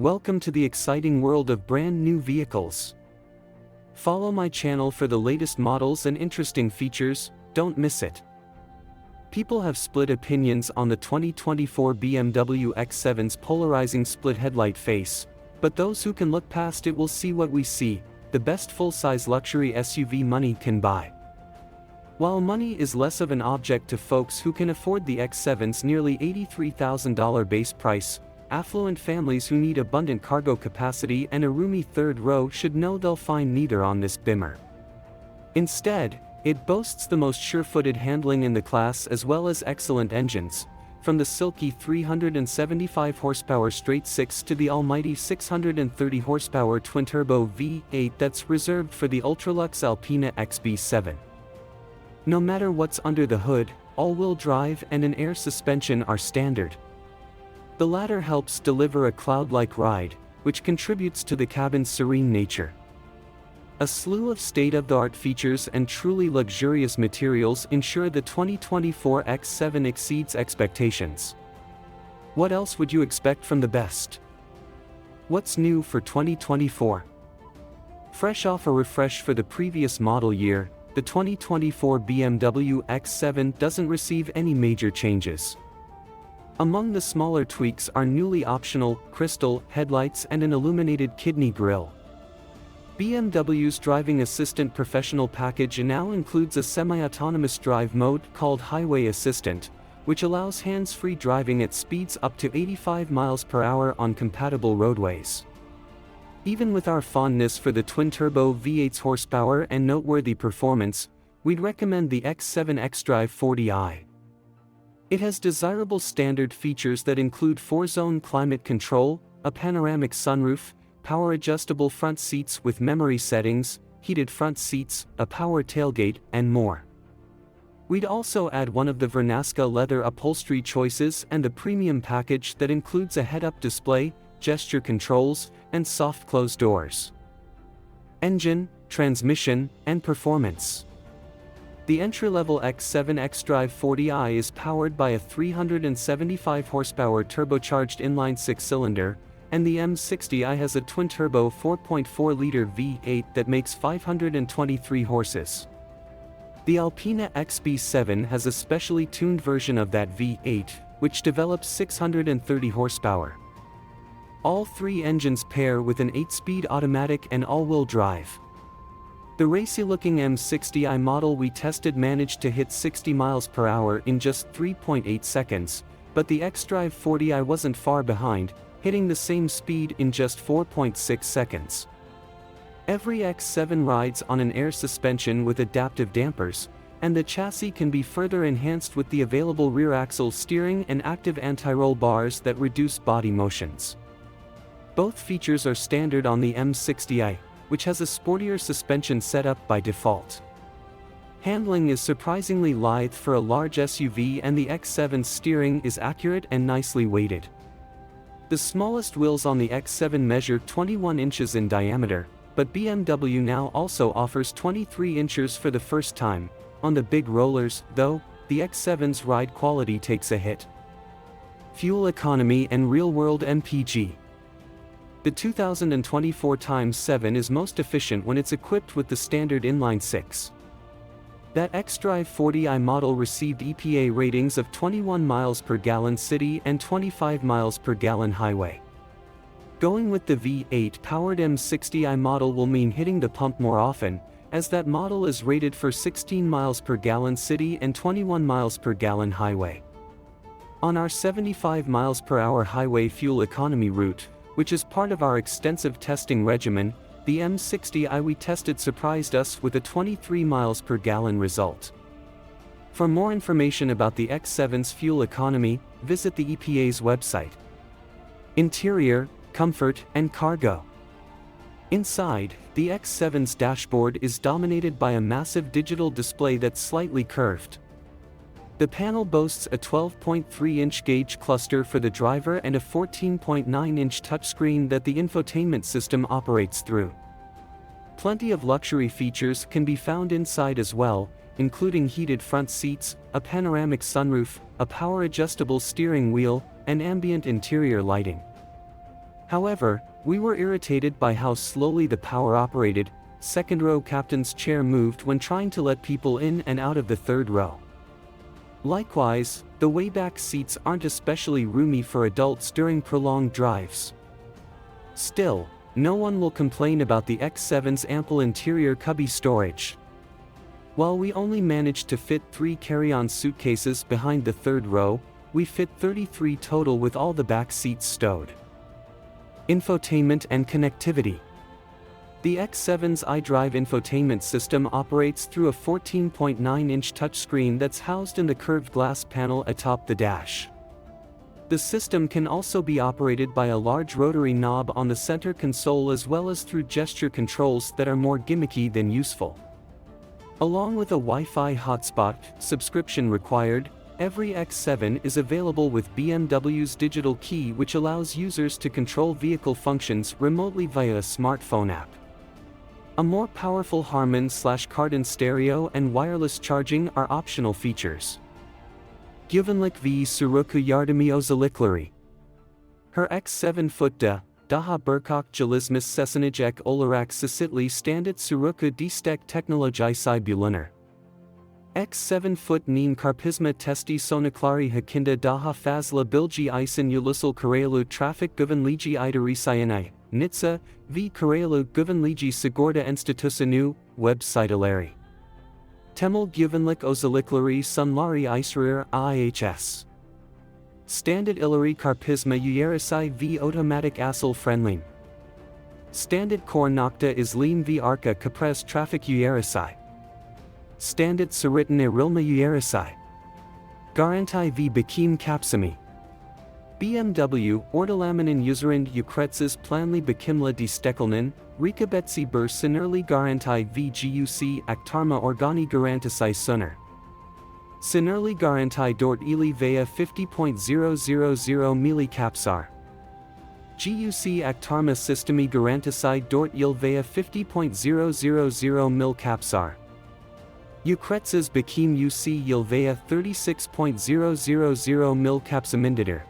Welcome to the exciting world of brand new vehicles. Follow my channel for the latest models and interesting features, don't miss it. People have split opinions on the 2024 BMW X7's polarizing split headlight face, but those who can look past it will see what we see, the best full-size luxury SUV money can buy. While money is less of an object to folks who can afford the X7's nearly $83,000 base price, affluent families who need abundant cargo capacity and a roomy third row should know they'll find neither on this Bimmer. Instead, it boasts the most sure-footed handling in the class as well as excellent engines, from the silky 375 horsepower straight-six to the almighty 630 horsepower twin-turbo V8 that's reserved for the ultra-luxe Alpina XB7. No matter what's under the hood, all-wheel drive and an air suspension are standard. The latter helps deliver a cloud-like ride, which contributes to the cabin's serene nature. A slew of state-of-the-art features and truly luxurious materials ensure the 2024 X7 exceeds expectations. What else would you expect from the best? What's new for 2024? Fresh off a refresh for the previous model year, the 2024 BMW X7 doesn't receive any major changes. Among the smaller tweaks are newly optional crystal headlights and an illuminated kidney grille. BMW's Driving Assistant Professional package now includes a semi-autonomous drive mode called Highway Assistant, which allows hands-free driving at speeds up to 85 miles per hour on compatible roadways. Even with our fondness for the twin-turbo V8's horsepower and noteworthy performance, we'd recommend the X7 xDrive 40i. It has desirable standard features that include 4-zone climate control, a panoramic sunroof, power-adjustable front seats with memory settings, heated front seats, a power tailgate, and more. We'd also add one of the Vernasca leather upholstery choices and the premium package that includes a head-up display, gesture controls, and soft close doors. Engine, transmission, and performance. The entry-level X7 xDrive 40i is powered by a 375 horsepower turbocharged inline six-cylinder, and the M60i has a twin-turbo 4.4-liter V8 that makes 523 horses. The Alpina XB7 has a specially tuned version of that V8, which develops 630 horsepower. All three engines pair with an 8-speed automatic and all-wheel drive. The racy-looking M60i model we tested managed to hit 60 miles per hour in just 3.8 seconds, but the xDrive 40i wasn't far behind, hitting the same speed in just 4.6 seconds. Every X7 rides on an air suspension with adaptive dampers, and the chassis can be further enhanced with the available rear axle steering and active anti-roll bars that reduce body motions. Both features are standard on the M60i, which has a sportier suspension setup by default. Handling is surprisingly lithe for a large SUV, and the X7's steering is accurate and nicely weighted. The smallest wheels on the X7 measure 21 inches in diameter, but BMW now also offers 23 inches for the first time. On the big rollers, though, the X7's ride quality takes a hit. Fuel economy and real-world MPG. The 2024 X7 is most efficient when it's equipped with the standard inline-six. That xDrive 40i model received EPA ratings of 21 miles per gallon city and 25 miles per gallon highway. Going with the V8-powered M60i model will mean hitting the pump more often, as that model is rated for 16 miles per gallon city and 21 miles per gallon highway. On our 75 miles per hour highway fuel economy route, which is part of our extensive testing regimen, the M60i we tested surprised us with a 23 miles per gallon result. For more information about the X7's fuel economy, visit the EPA's website. Interior, comfort, and cargo. Inside, the X7's dashboard is dominated by a massive digital display that's slightly curved. The panel boasts a 12.3-inch gauge cluster for the driver and a 14.9-inch touchscreen that the infotainment system operates through. Plenty of luxury features can be found inside as well, including heated front seats, a panoramic sunroof, a power-adjustable steering wheel, and ambient interior lighting. However, we were irritated by how slowly the power-operated, second-row captain's chair moved when trying to let people in and out of the third row. Likewise, the way-back seats aren't especially roomy for adults during prolonged drives. Still, no one will complain about the X7's ample interior cubby storage. While we only managed to fit 3 carry-on suitcases behind the third row, we fit 33 total with all the back seats stowed. Infotainment and connectivity. The X7's iDrive infotainment system operates through a 14.9-inch touchscreen that's housed in the curved glass panel atop the dash. The system can also be operated by a large rotary knob on the center console as well as through gesture controls that are more gimmicky than useful. Along with a Wi-Fi hotspot, subscription required, every X7 is available with BMW's digital key, which allows users to control vehicle functions remotely via a smartphone app. A more powerful Harman/Kardon stereo and wireless charging are optional features. Güvenlik ve Sürücü Yardımı özellikleri. Her X7 Foot'da, daha birkaç gelişmiş seçenecek olarak çeşitli standart sürücü destek teknolojisi bulunur. X7 Foot'nin çarpışma testi sonuçları hakkında daha fazla bilgi için ulusal karayolu trafik güvenliği idaresine, NHTSA ve Karayolu Güvenliği Sigorta Enstitüsü'nü, websiteleri. Temel güvenlik özellikleri sunları içerir IHS. Standart ileri çarpışma uyarısı ve otomatik asıl frenleme. Standart kornakta izleme ve arka kapres trafik uyarısı. Standart sırıtın ayrılma uyarısı. Garanti ve bakım kapsamı. BMW ortalamanın üzerinde ücretsiz planlı bakımla desteklenin, rekabetçi bir sınırlı garanti ve GUC aktarma organı garantisi sunar. Sınırlı garanti 4 ili veya 50.000 mili kapsar. GUC aktarma sistemi garantisi 4 il veya 50.000 mil kapsar. Ücretsiz bakım UC il veya 36.000 mil kapsamindedir.